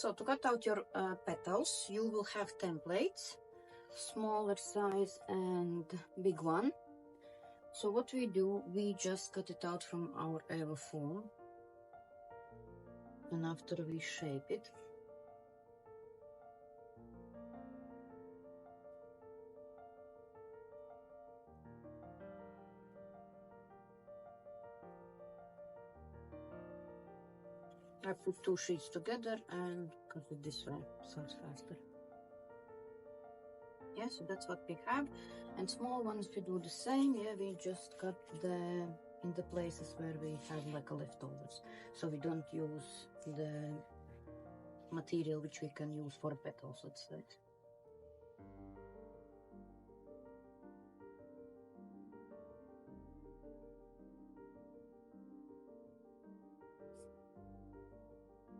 So to cut out your petals, you will have templates, smaller size and big one. So what we do, we just cut it out from our aerofoam, and after we shape it. I put two sheets together and cut it this way, so it's faster. Yeah, so that's what we have. And small ones we do the same. Yeah, we just cut in the places where we have like a leftovers. So we don't use the material which we can use for petals, let's say.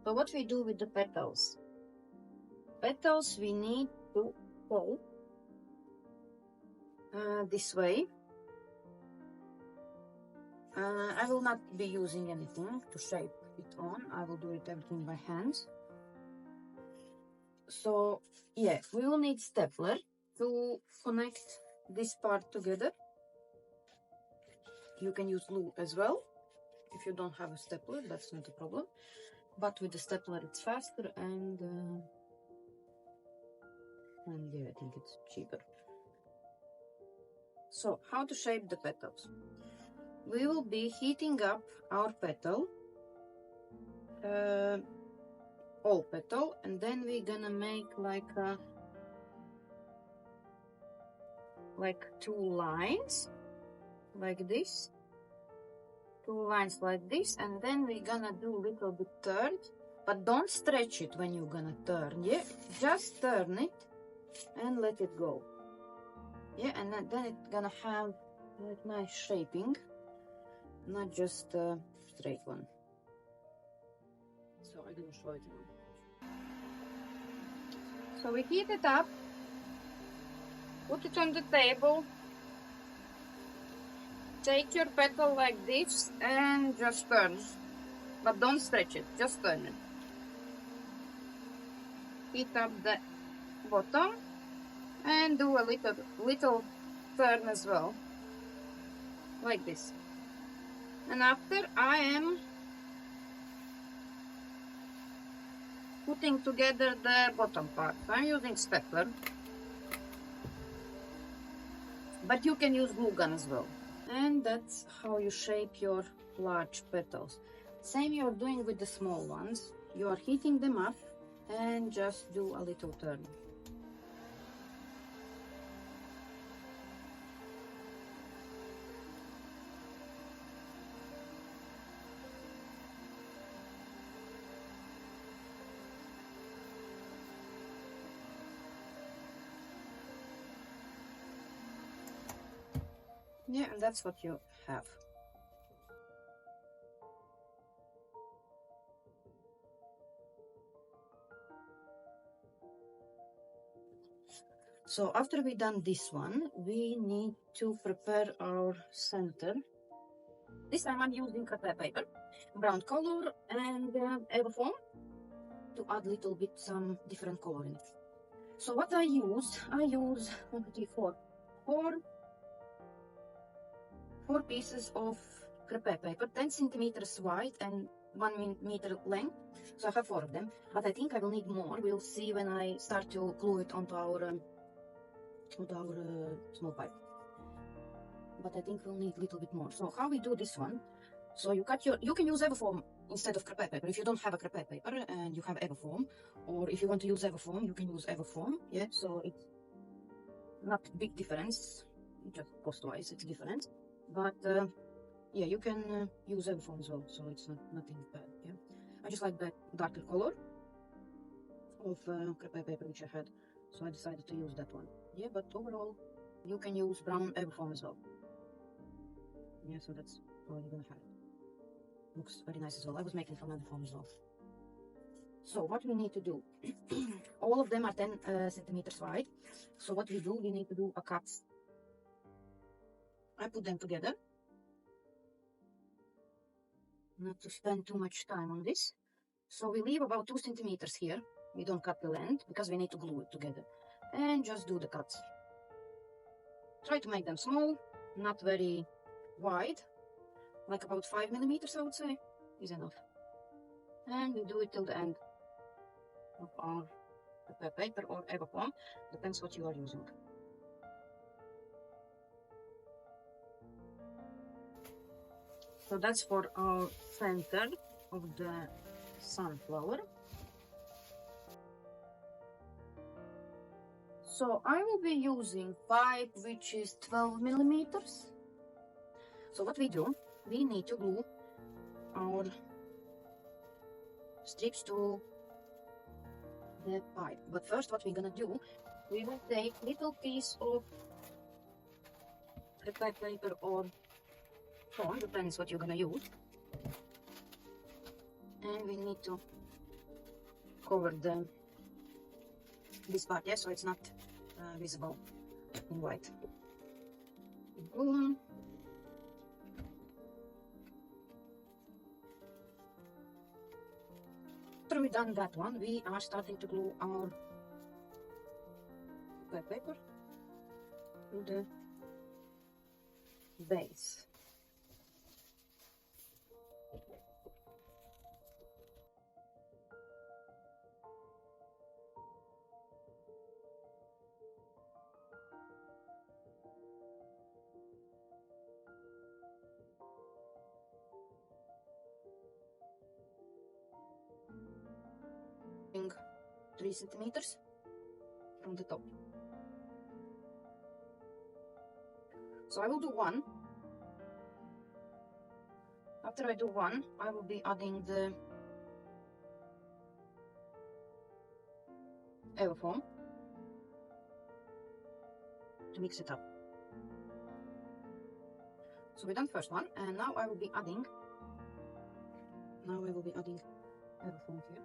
So what we do with the petals? Petals we need to fold this way. I will not be using anything to shape it on. I will do it everything by hand. So yeah, we will need stapler to connect this part together. You can use glue as well. If you don't have a stapler, that's not a problem. But with the stapler, it's faster and yeah, I think it's cheaper. So how to shape the petals? We will be heating up our petal, all petal, and then we're gonna make like two lines like this, two lines like this, and then we're gonna do a little bit turn, but don't stretch it when you're gonna turn. Yeah, just turn it and let it go. Yeah, and then it's gonna have like nice shaping, not just a straight one. So I'm gonna show it now. So we heat it up, put it on the table, take your petal like this and just turn, but don't stretch it, just turn it. Heat up the bottom and do a little turn as well, like this. And after I am putting together the bottom part. I'm using stapler, but you can use glue gun as well. And that's how you shape your large petals. Same you're doing with the small ones. You are heating them up and just do a little turn. Yeah, and that's what you have. So after we done this one, we need to prepare our center. This time I'm using crepe paper, brown color, and aerofoam to add a little bit some different color in it. So what I use 1, 2, 3, 4 pieces of crepe paper, 10 centimeters wide and 1 meter length. So I have 4 of them, but I think I will need more. We'll see when I start to glue it onto our small pipe. But I think we'll need a little bit more. So how we do this one? So you can use aerofoam instead of crepe paper if you don't have a crepe paper and you have aerofoam, or if you want to use aerofoam, you can use aerofoam. Yeah, so it's not big difference, just cost-wise it's different, but yeah, you can use aerofoam as well, so it's nothing bad. Yeah, I just like the darker color of crepe paper which I had, so I decided to use that one. Yeah, but overall you can use brown aerofoam as well. Yeah, so that's all you're gonna have. Looks very nice as well. I was making from aerofoam as well. So what we need to do, all of them are 10 centimeters wide. So what we do, we need to do a cut. I put them together, not to spend too much time on this. So we leave about 2 centimeters here. We don't cut the length because we need to glue it together. And just do the cuts. Try to make them small, not very wide, like about 5 millimeters, I would say, is enough. And we do it till the end of our paper or Everfoam, depends what you are using. So that's for our center of the sunflower. So I will be using pipe which is 12 millimeters. So what we do, we need to glue our strips to the pipe. But first what we're gonna do, we will take little piece of crepe paper or foam, depends what you're gonna use. And we need to cover this part, so it's not visible in white. Boom. After we've done that one, we are starting to glue our paper to the base. Using 3 centimeters from the top. So I will do one. After I do one, I will be adding the Everfoam to mix it up. So we've done first one, and now I will be adding Everfoam here.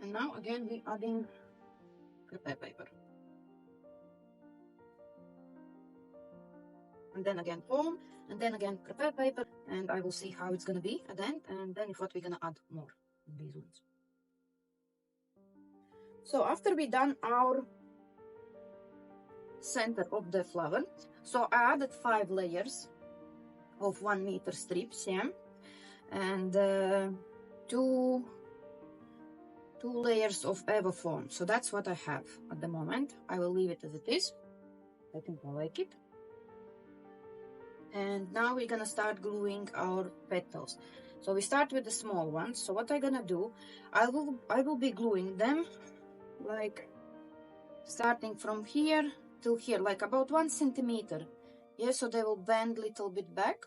And now again we're adding crepe paper. And then again foam, and then again crepe paper, and I will see how it's gonna be at the end, and then if what we're gonna add more in these ones. So after we done our center of the flower, so I added 5 layers of 1 meter strips, and 2 layers of Everfoam. So that's what I have at the moment. I will leave it as it is. I think I like it. And now we're gonna start gluing our petals. So we start with the small ones. So what I'm gonna do, I will be gluing them like starting from here till here, like about 1 centimeter. So they will bend a little bit back,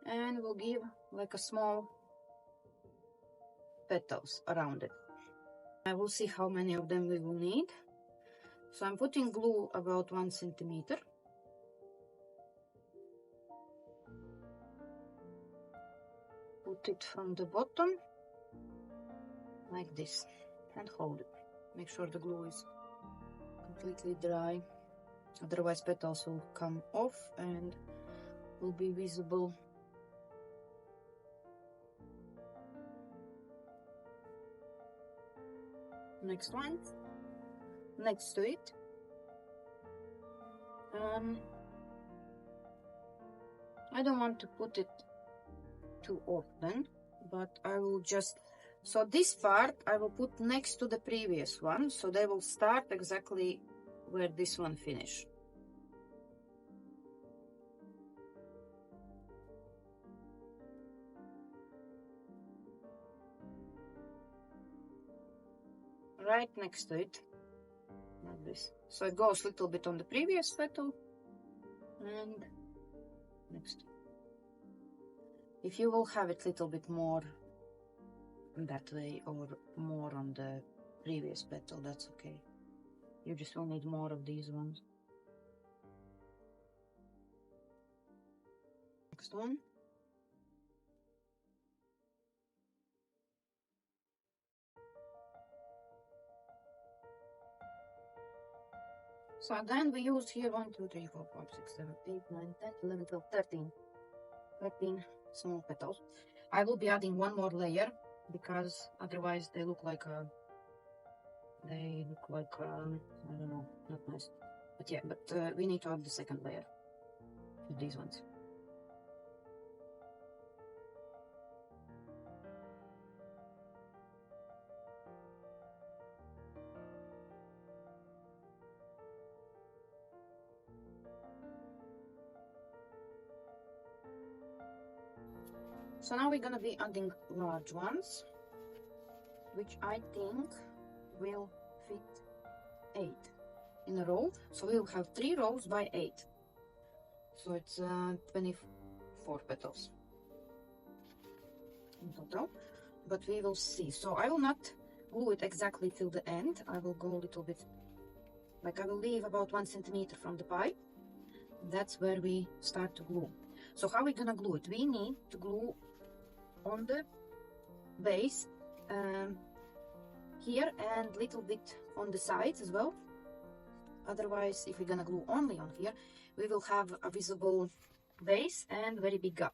and we'll give like a small petals around it. I will see how many of them we will need. So I'm putting glue about 1 centimeter. Put it from the bottom like this and hold it. Make sure the glue is completely dry, otherwise petals will come off and will be visible. Next one, next to it. I don't want to put it too often, but I will just, so this part I will put next to the previous one, so they will start exactly where this one finished. Right next to it, like this. So it goes a little bit on the previous petal and next. If you will have it a little bit more that way or more on the previous petal, that's okay. You just will need more of these ones. next one. So then we use here 1, 2, 3, 4, 5, 6, 7, 8, 9, 10, 11, 12, 13 small petals. I will be adding one more layer because otherwise they look like I don't know, not nice. But yeah, we need to add the second layer with these ones. So now we're gonna be adding large ones, which I think will fit 8 in a row. So we'll have 3 rows by 8. So it's 24 petals in total, but we will see. So I will not glue it exactly till the end. I will go a little bit, like I will leave about 1 centimeter from the pipe. That's where we start to glue. So how are we gonna glue it? We need to glue on the base here and little bit on the sides as well. Otherwise, if we're gonna glue only on here, we will have a visible base and very big gap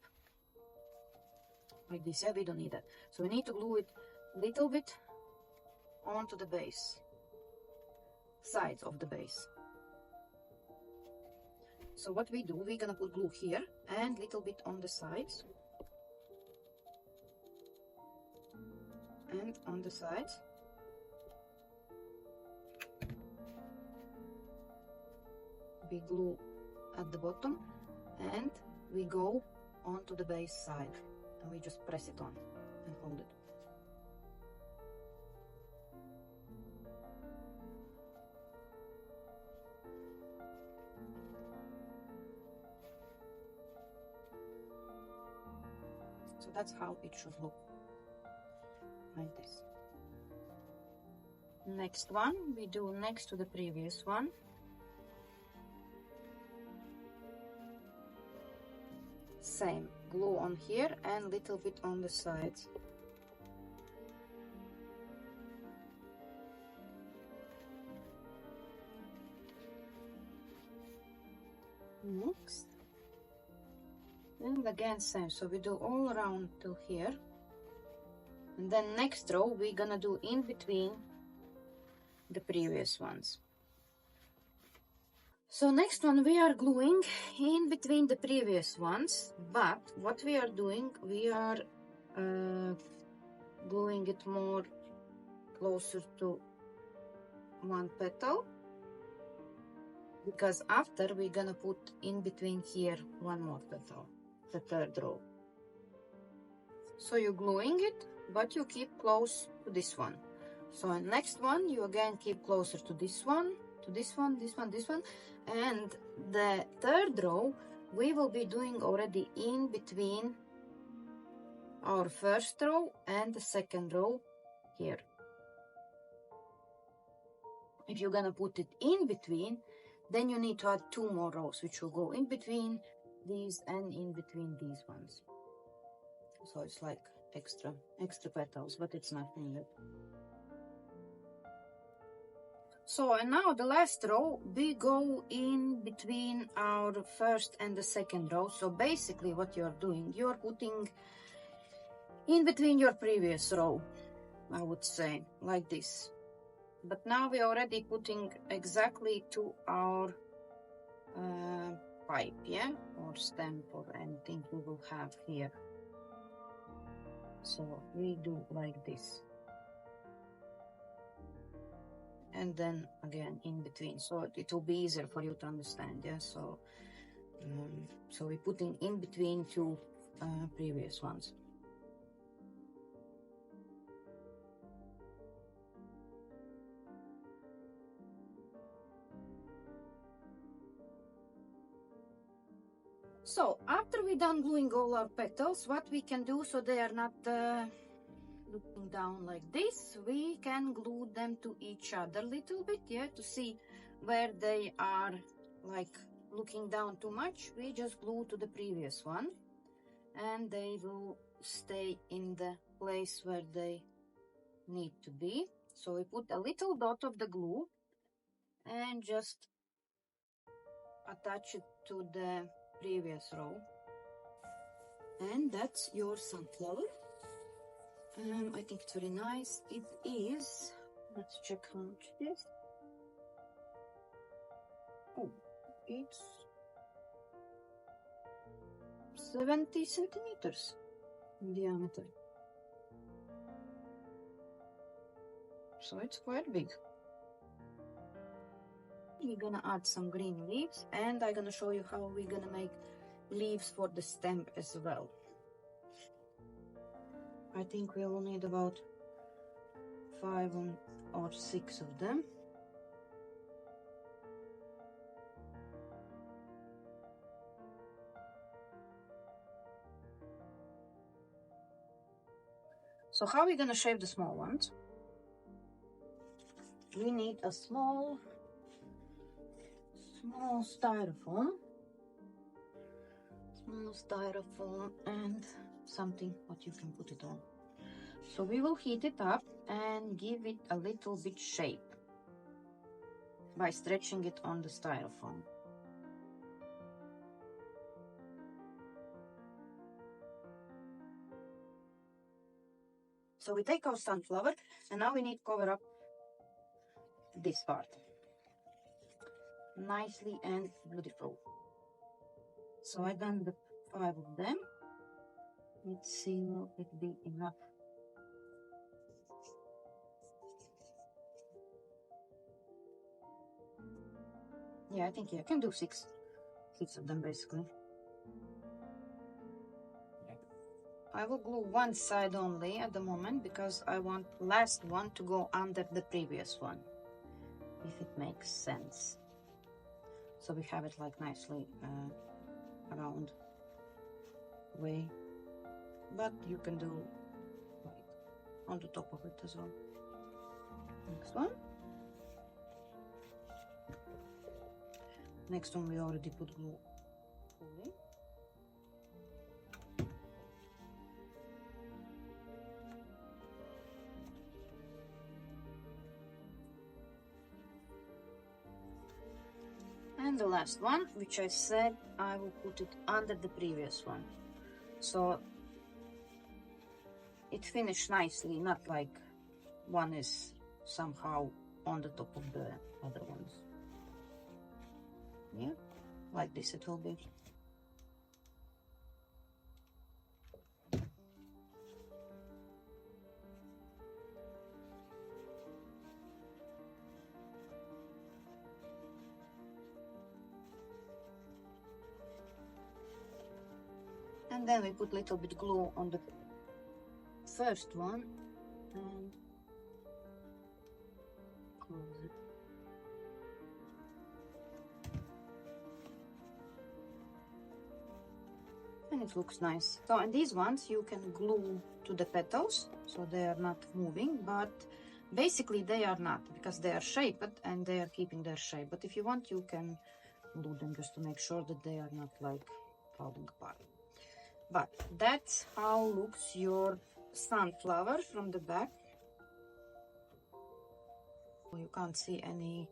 like this. Yeah, we don't need that. So we need to glue it little bit onto the base, sides of the base. So what we do, we're gonna put glue here and little bit on the sides and on the sides. We glue at the bottom and we go onto the base side and we just press it on and hold it. So that's how it should look, like this. Next one we do next to the previous one. Same, glue on here and little bit on the sides. Next, and again same, so we do all around till here, and then next row we're gonna do in between the previous ones. So next one we are gluing in between the previous ones, but what we are doing, we are gluing it more closer to one petal, because after we're gonna put in between here one more petal, the third row. So you're gluing it, but you keep close to this one. So next one you again keep closer to this one, to this one, this one, this one, and the third row we will be doing already in between our first row and the second row here. If you're gonna put it in between, then you need to add 2 more rows, which will go in between these and in between these ones. So it's like extra petals, but it's not needed. So, and now the last row, we go in between our first and the second row. So basically what you're doing, you're putting in between your previous row, I would say, like this. But now we're already putting exactly to our pipe, yeah, or stem or anything we will have here. So we do like this. And then again in between, so it will be easier for you to understand. Yeah, so we're putting in between 2 previous ones. So after we're done gluing all our petals, what we can do so they are not looking down like this, we can glue them to each other a little bit, yeah, to see where they are like looking down too much. We just glue to the previous one, and they will stay in the place where they need to be. So we put a little dot of the glue and just attach it to the previous row, and that's your sunflower. I think it's very nice. It is, let's check how much it is. Oh, it's 70 centimeters in diameter, so it's quite big. We're gonna add some green leaves, and I'm gonna show you how we're gonna make leaves for the stem as well. I think we will need about 5 or 6 of them. So how are we gonna shape the small ones? We need a small styrofoam. Small styrofoam and something what you can put it on. So we will heat it up and give it a little bit shape by stretching it on the styrofoam. So we take our sunflower, and now we need to cover up this part nicely and beautiful. So I done the 5 of them. Let's see, will it be enough? Yeah, I think I can do 6 of them basically. I will glue one side only at the moment because I want last one to go under the previous one, if it makes sense. So we have it like nicely around way, but you can do like on the top of it as well. Next one. Next one we already put glue fully. And the last one, which I said I will put it under the previous one, so it finished nicely, not like one is somehow on the top of the other ones. Yeah, like this it will be. And then we put a little bit glue on the first one and close it. And it looks nice. So, and these ones you can glue to the petals, so they are not moving, but basically they are not, because they are shaped and they are keeping their shape. But if you want, you can glue them just to make sure that they are not like falling apart. But that's how looks your sunflower from the back. You can't see any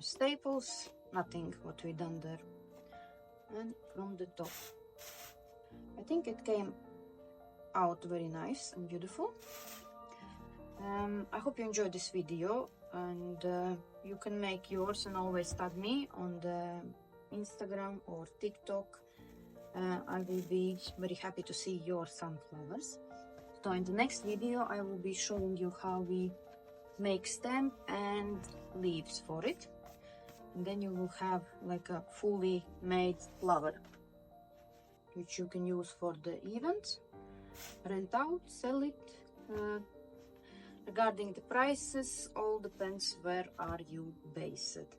staples, nothing what we done there. And from the top, I think it came out very nice and beautiful. I hope you enjoyed this video, and you can make yours and always tag me on the Instagram or TikTok. I will be very happy to see your sunflowers. So in the next video I will be showing you how we make stem and leaves for it, and then you will have like a fully made flower which you can use for the events, rent out, sell it. Regarding the prices, all depends where are you based,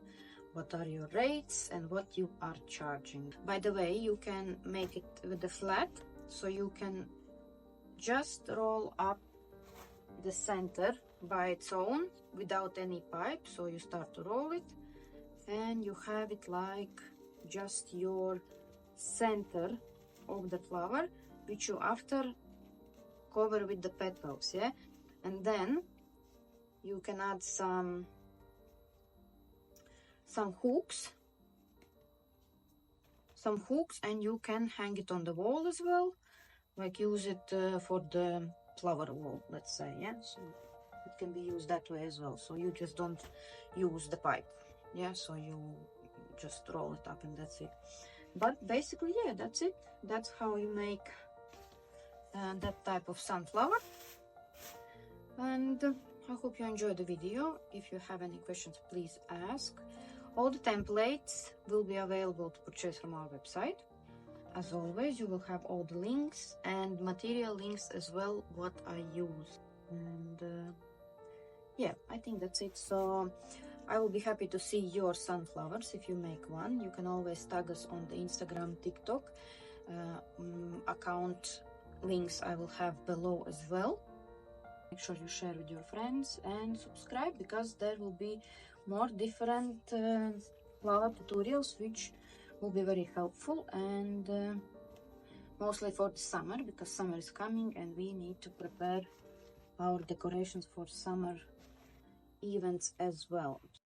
what are your rates and what you are charging. By the way, you can make it with the flat, so you can just roll up the center by its own without any pipe. So you start to roll it and you have it like just your center of the flower, which you after cover with the petals, yeah, and then you can add some hooks, and you can hang it on the wall as well, like use it for the flower wall, let's say, yeah. So it can be used that way as well. So you just don't use the pipe, yeah, so you just roll it up and that's it. But basically, yeah, that's it. That's how you make that type of sunflower. And I hope you enjoyed the video. If you have any questions, please ask. All the templates will be available to purchase from our website. As always, you will have all the links and material links as well, what I use. And yeah, I think that's it. So I will be happy to see your sunflowers if you make one. You can always tag us on the Instagram, TikTok account. Links I will have below as well. Make sure you share with your friends and subscribe, because there will be more different flower tutorials which will be very helpful, and mostly for the summer, because summer is coming and we need to prepare our decorations for summer events as well.